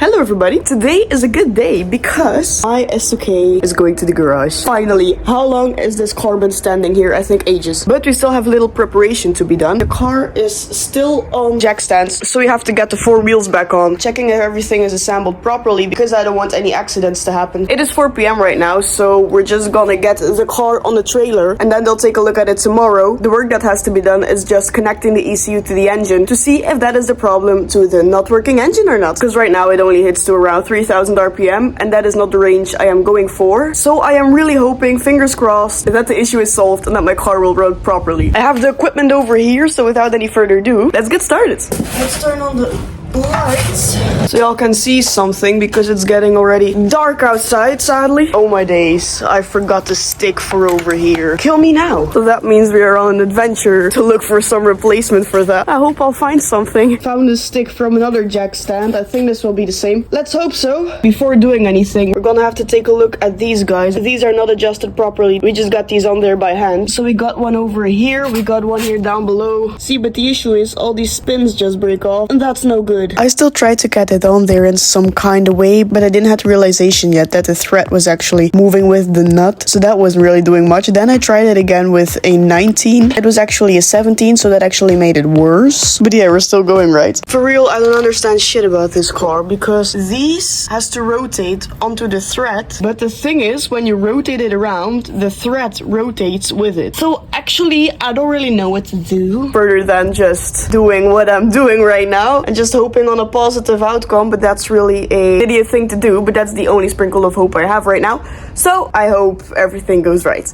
Hello everybody, today is a good day because my S2000 is going to the garage. Finally, how long is this car been standing here? I think ages. But we still have little preparation to be done. The car is still on jack stands, so we have to get the four wheels back on. Checking if everything is assembled properly because I don't want any accidents to happen. It is 4 p.m. right now, so we're just gonna get the car on the trailer and then they'll take a look at it tomorrow. The work that has to be done is just connecting the ECU to the engine to see if that is the problem to the not working engine or not. Because right now it only hits to around 3000 RPM and that is not the range I am going for. So I am really hoping, fingers crossed, that the issue is solved and that my car will run properly. I have the equipment over here, so without any further ado, let's get started. Let's turn on the lights so y'all can see something because it's getting already dark outside, sadly. Oh my days, I forgot the stick for over here. Kill me now. So that means we are on an adventure to look for some replacement for that. I hope I'll find something. Found a stick from another jack stand. I think this will be the same. Let's hope so. Before doing anything, we're gonna have to take a look at these guys. These are not adjusted properly. We just got these on there by hand. So we got one over here, we got one here down below. See, but the issue is all these spins just break off and that's no good. I still tried to get it on there in some kind of way, but I didn't have the realization yet that the thread was actually moving with the nut, so that wasn't really doing much. Then I tried it again with a 19. It was actually a 17, so that actually made it worse. But yeah, we're still going right. For real, I don't understand shit about this car because these has to rotate onto the thread, but the thing is, when you rotate it around, the thread rotates with it. So actually, I don't really know what to do further than just doing what I'm doing right now and just hoping on a positive outcome, but that's really a idiot thing to do, but that's the only sprinkle of hope I have right now. So I hope everything goes right.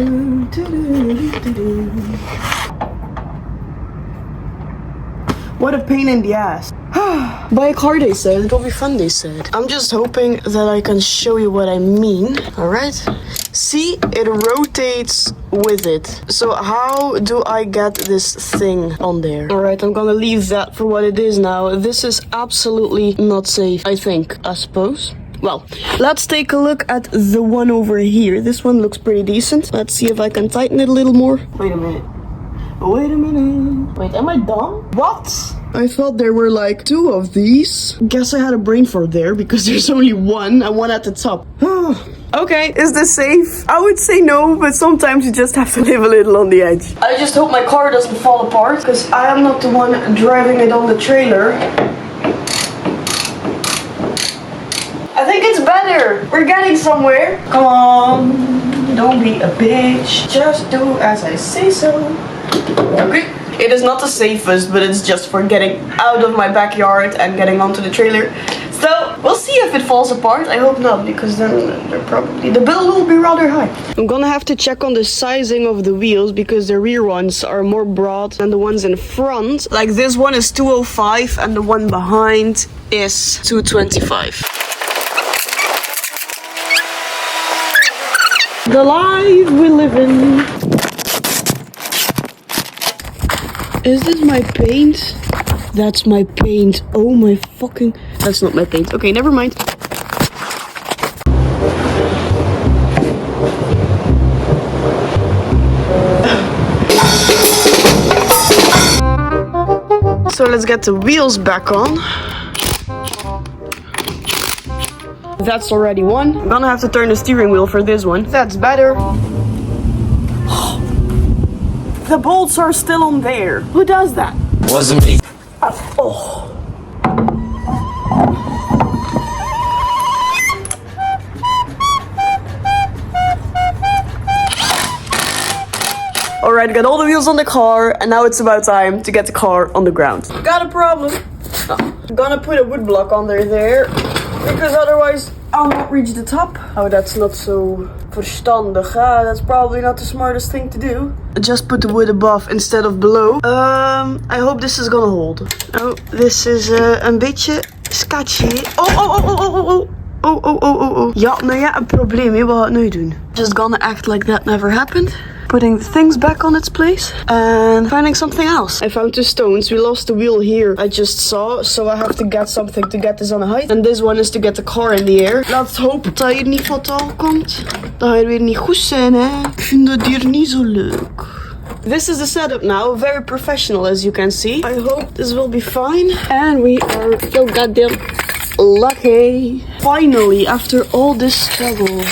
What a pain in the ass. Buy a car, they said. It'll be fun, they said. I'm just hoping that I can show you what I mean. Alright? See, it rotates with it. So how do I get this thing on there? Alright, I'm gonna leave that for what it is now. This is absolutely not safe, I think. I suppose. Well, let's take a look at the one over here. This one looks pretty decent. Let's see if I can tighten it a little more. Wait a minute. Wait a minute. Wait, am I dumb? What? I thought there were like two of these. Guess I had a brain fart there because there's only one and one at the top. Okay, is this safe? I would say no, but sometimes you just have to live a little on the edge. I just hope my car doesn't fall apart because I am not the one driving it on the trailer. I think it's better. We're getting somewhere. Come on, don't be a bitch. Just do as I say so. Okay. It is not the safest, but it's just for getting out of my backyard and getting onto the trailer. So we'll see if it falls apart. I hope not, because then the bill will be rather high. I'm gonna have to check on the sizing of the wheels because the rear ones are more broad than the ones in front. Like this one is 205 and the one behind is 225. The life we live in. Is this my paint? That's my paint. Oh my fucking... That's not my paint. Okay, never mind. So let's get the wheels back on. That's already one. I'm gonna have to turn the steering wheel for this one. That's better. The bolts are still on there. Who does that? Wasn't me. Oh. Alright, got all the wheels on the car, and now it's about time to get the car on the ground. Got a problem. I'm gonna put a wood block under there, because otherwise I'll not reach the top. Oh, that's not so verstandig. That's probably not the smartest thing to do. Just put the wood above instead of below. I hope this is gonna hold. Oh, this is een beetje sketchy. Oh. Ja, nou ja, een probleem. Wat ga ik nu doen? Just gonna act like that never happened. Putting the things back on its place and finding something else. I found two stones. We lost the wheel here, I just saw, so I have to get something to get this on a height. And this one is to get the car in the air. Laat hopen dat hier niet fataal komt. Dat gaat weer niet goed zijn, hè. Ik vind dat hier niet zo leuk. This is the setup now, very professional as you can see. I hope this will be fine. And we are so goddamn Lucky. Finally, after all this struggle,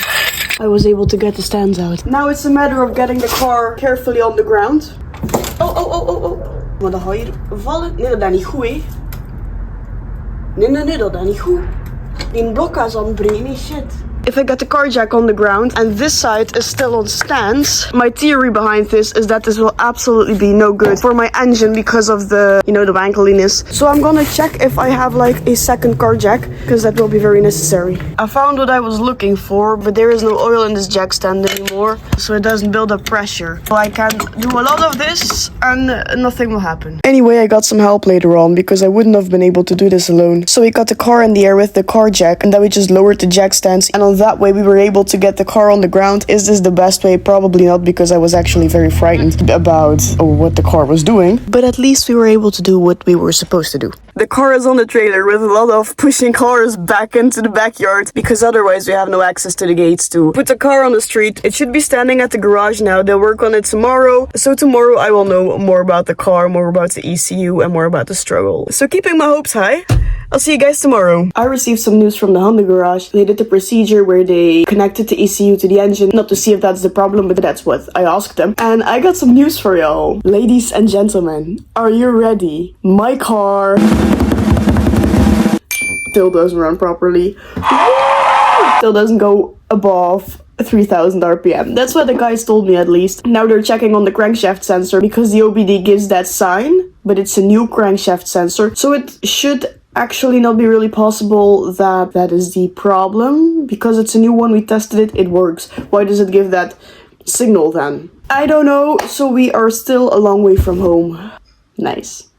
I was able to get the stands out. Now it's a matter of getting the car carefully on the ground. Oh. Maar dan ga je vallen. Nee, dat is niet goed, hè. Nee, dat is niet goed. Die blokjes aan het breken, shit. If I get the car jack on the ground and this side is still on stands, my theory behind this is that this will absolutely be no good for my engine because of the, you know, the wankeliness. So I'm gonna check if I have like a second car jack, because that will be very necessary. I found what I was looking for, but there is no oil in this jack stand anymore, so it doesn't build up pressure. So I can do a lot of this and nothing will happen. Anyway, I got some help later on because I wouldn't have been able to do this alone. So we got the car in the air with the car jack, and then we just lowered the jack stands, and on that way we were able to get the car on the ground. Is this the best way? Probably not, because I was actually very frightened about what the car was doing. But at least we were able to do what we were supposed to do. The car is on the trailer with a lot of pushing cars back into the backyard, because otherwise we have no access to the gates to put the car on the street. It should be standing at the garage now. They'll work on it tomorrow. So tomorrow I will know more about the car, more about the ECU, and more about the struggle. So keeping my hopes high. I'll see you guys tomorrow. I received some news from the Honda garage. They did the procedure where they connected the ECU to the engine, not to see if that's the problem, but that's what I asked them. And I got some news for y'all. Ladies and gentlemen, are you ready? My car still doesn't run properly. Still doesn't go above 3000 RPM. That's what the guys told me, at least. Now they're checking on the crankshaft sensor because the OBD gives that sign, but it's a new crankshaft sensor, so it should actually not be really possible that that is the problem, because it's a new one. We tested it, it works. Why does it give that signal then? I don't know. So we are still a long way from home. Nice.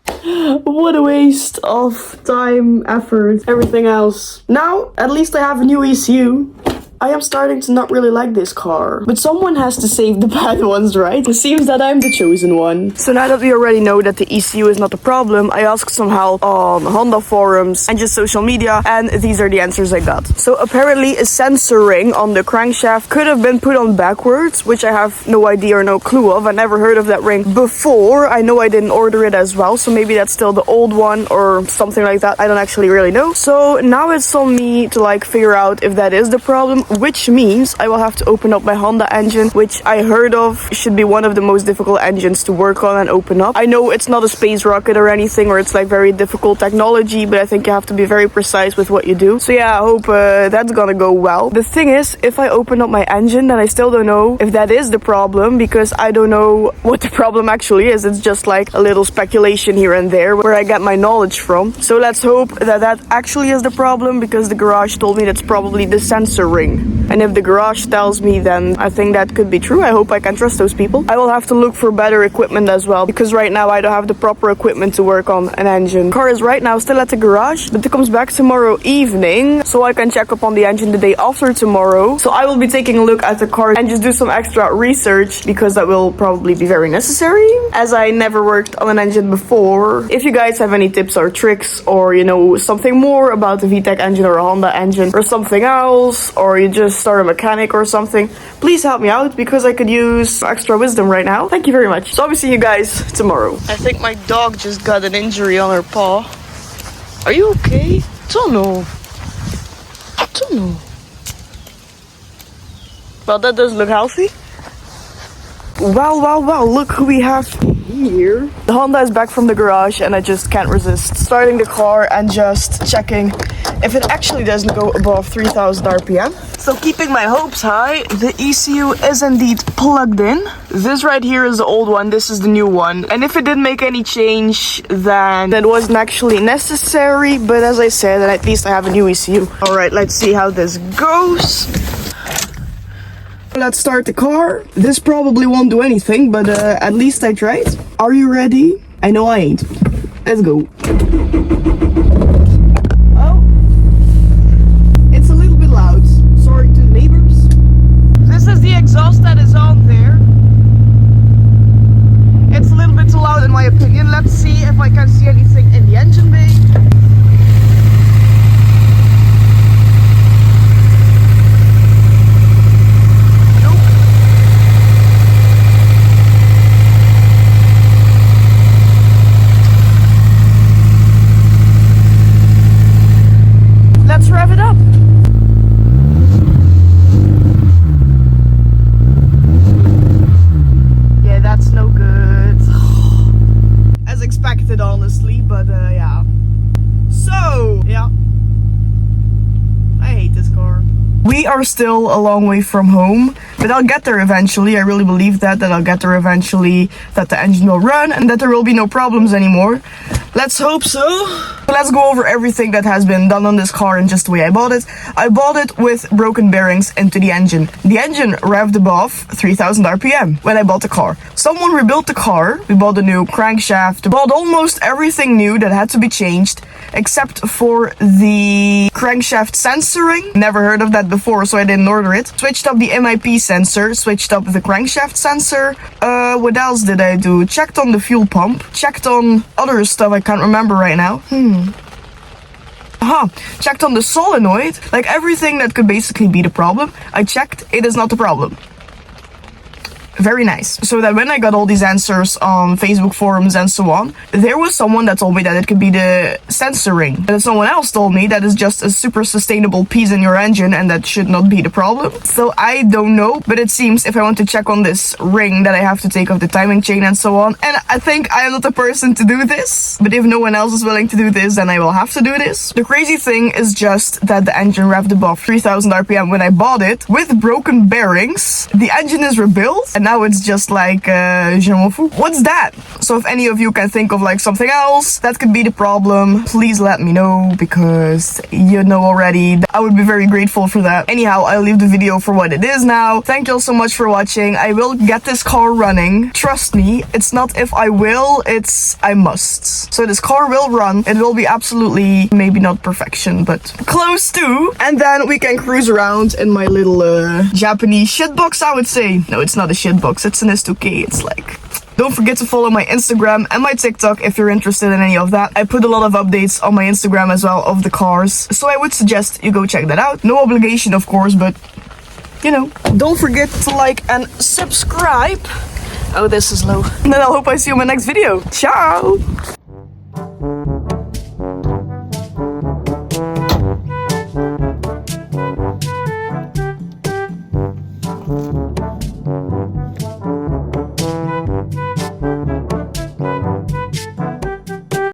What a waste of time, effort, everything else. Now at least I have a new ECU. I am starting to not really like this car. But someone has to save the bad ones, right? It seems that I'm the chosen one. So now that we already know that the ECU is not the problem, I asked some help on Honda forums and just social media, and these are the answers I got. So apparently a sensor ring on the crankshaft could have been put on backwards, which I have no idea or no clue of. I never heard of that ring before. I know I didn't order it as well, so maybe that's still the old one or something like that. I don't actually really know. So now it's on me to like figure out if that is the problem, which means I will have to open up my Honda engine, which I heard of should be one of the most difficult engines to work on and open up. I know it's not a space rocket or anything, or it's like very difficult technology, but I think you have to be very precise with what you do. So yeah, I hope that's gonna go well. The thing is, if I open up my engine, then I still don't know if that is the problem, because I don't know what the problem actually is. It's just like a little speculation here and there where I get my knowledge from. So let's hope that that actually is the problem, because the garage told me that's probably the sensor ring. And if the garage tells me, then I think that could be true. I hope I can trust those people. I will have to look for better equipment as well, because right now I don't have the proper equipment to work on an engine. Car is right now still at the garage, but it comes back tomorrow evening, so I can check up on the engine the day after tomorrow. So I will be taking a look at the car and just do some extra research, because that will probably be very necessary, as I never worked on an engine before. If you guys have any tips or tricks, or you know something more about the VTEC engine or a Honda engine or something else, or you just start a mechanic or something, please help me out, because I could use extra wisdom right now. Thank you very much. So I'll be seeing you guys tomorrow. I think my dog just got an injury on her paw. Are you okay? Don't know. Well, that does look healthy. Wow, look who we have here. The Honda is back from the garage, and I just can't resist starting the car and just checking if it actually doesn't go above 3000 RPM. So keeping my hopes high, the ECU is indeed plugged in. This right here is the old one, this is the new one. And if it didn't make any change, then that wasn't actually necessary. But as I said, at least I have a new ECU. Alright, let's see how this goes. Let's start the car. This probably won't do anything, but at least I tried. Are you ready? I know I ain't. Let's go. Oh. It's a little bit loud. Sorry to the neighbors. This is the exhaust that is on there. It's a little bit too loud in my opinion. Let's see if I can see anything in the engine bay. We are still a long way from home, but I'll get there eventually. I really believe that I'll get there eventually, that the engine will run and that there will be no problems anymore. Let's hope so. Let's go over everything that has been done on this car and just the way I bought it. I bought it with broken bearings into the engine. The engine revved above 3000 RPM when I bought the car. Someone rebuilt the car. We bought a new crankshaft, bought almost everything new that had to be changed, except for the crankshaft sensoring. Never heard of that before, so I didn't order it. Switched up the MIP sensor, switched up the crankshaft sensor. What else did I do? Checked on the fuel pump, checked on other stuff I can't remember right now. Checked on the solenoid, like everything that could basically be the problem. I checked, it is not the problem. Very nice. So that when I got all these answers on Facebook forums and so on, there was someone that told me that it could be the sensoring. And someone else told me that is just a super sustainable piece in your engine and that should not be the problem. So I don't know, but it seems if I want to check on this ring that I have to take off the timing chain and so on. And I think I am not the person to do this, but if no one else is willing to do this, then I will have to do this. The crazy thing is just that the engine revved above 3000 RPM when I bought it with broken bearings. The engine is rebuilt and now it's just like, je m'en fous. What's that? So if any of you can think of like something else that could be the problem, please let me know, because you know already. I would be very grateful for that. Anyhow, I'll leave the video for what it is now. Thank you all so much for watching. I will get this car running. Trust me, it's not if I will, it's I must. So this car will run. It will be absolutely, maybe not perfection, but close to. And then we can cruise around in my little Japanese shitbox, I would say. No, it's not a shitbox. It's an S2K. It's like... Don't forget to follow my Instagram and my TikTok if you're interested in any of that. I put a lot of updates on my Instagram as well of the cars, so I would suggest you go check that out. No obligation, of course, but, you know. Don't forget to like and subscribe. Oh, this is low. And then I hope I see you in my next video. Ciao!